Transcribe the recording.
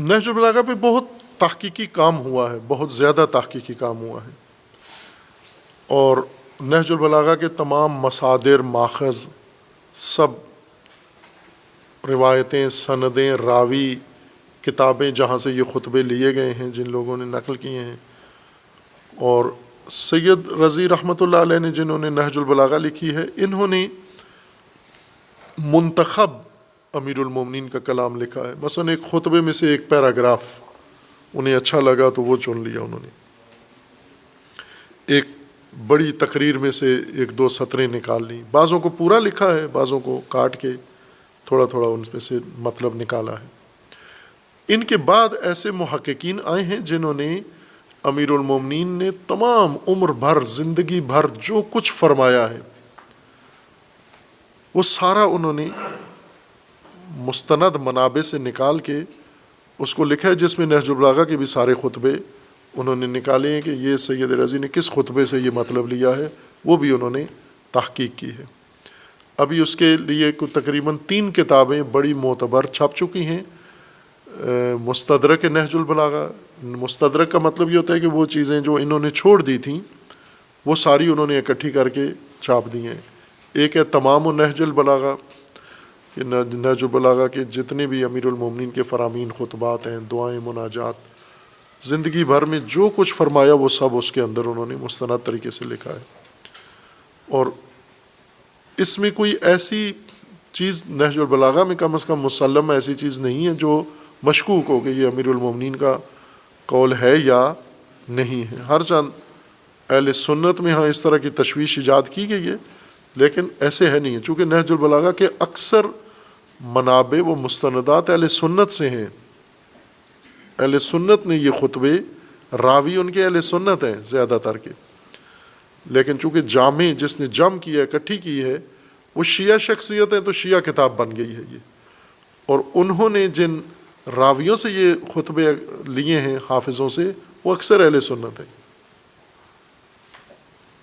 نہج البلاغہ پہ بہت تحقیقی کام ہوا ہے، بہت زیادہ تحقیقی کام ہوا ہے، اور نہج البلاغہ کے تمام مصادر، ماخذ، سب روایتیں، سندیں، راوی، کتابیں جہاں سے یہ خطبے لیے گئے ہیں، جن لوگوں نے نقل کیے ہیں، اور سید رضی رحمۃ اللہ علیہ نے جنہوں نے نہج البلاغہ لکھی ہے، انہوں نے منتخب امیر المومنین کا کلام لکھا ہے۔ مثلا ایک خطبے میں سے ایک پیراگراف انہیں اچھا لگا تو وہ چن لیا انہوں نے، ایک بڑی تقریر میں سے ایک دو سطریں نکال لیں، بعضوں کو پورا لکھا ہے، بعضوں کو کاٹ کے تھوڑا تھوڑا ان میں سے مطلب نکالا ہے۔ ان کے بعد ایسے محققین آئے ہیں جنہوں نے امیر المومنین نے تمام عمر بھر، زندگی بھر جو کچھ فرمایا ہے وہ سارا انہوں نے مستند منابع سے نکال کے اس کو لکھا ہے، جس میں نہج البلاغہ کے بھی سارے خطبے انہوں نے نکالے ہیں کہ یہ سید رضی نے کس خطبے سے یہ مطلب لیا ہے، وہ بھی انہوں نے تحقیق کی ہے۔ ابھی اس کے لیے تقریباً 3 کتابیں بڑی معتبر چھپ چکی ہیں۔ مستدرک نہج البلاغہ، مستدرک کا مطلب یہ ہوتا ہے کہ وہ چیزیں جو انہوں نے چھوڑ دی تھیں وہ ساری انہوں نے اکٹھی کر کے چھاپ دی ہیں۔ ایک ہے تمام نہج البلاغہ، کہ نہج البلاغہ کے جتنے بھی امیر المومنین کے فرامین، خطبات ہیں، دعائیں، مناجات، زندگی بھر میں جو کچھ فرمایا وہ سب اس کے اندر انہوں نے مستند طریقے سے لکھا ہے۔ اور اس میں کوئی ایسی چیز نہج البلاغہ میں کم از کم مسلم ایسی چیز نہیں ہے جو مشکوک ہو کہ یہ امیر المومنین کا قول ہے یا نہیں ہے۔ ہر چند اہل سنت میں ہاں اس طرح کی تشویش ایجاد کی گئی ہے، لیکن ایسے ہے نہیں ہے، چونکہ نہج البلاغہ کے اکثر منابع و مستندات اہل سنت سے ہیں۔ اہل سنت نے یہ خطبے، راوی ان کے اہل سنت ہیں زیادہ تر کے، لیکن چونکہ جامع جس نے جم کی ہے، اکٹھی کی ہے، وہ شیعہ شخصیت ہے، تو شیعہ کتاب بن گئی ہے یہ۔ اور انہوں نے جن راویوں سے یہ خطبے لیے ہیں حافظوں سے، وہ اکثر اہل سنت ہیں۔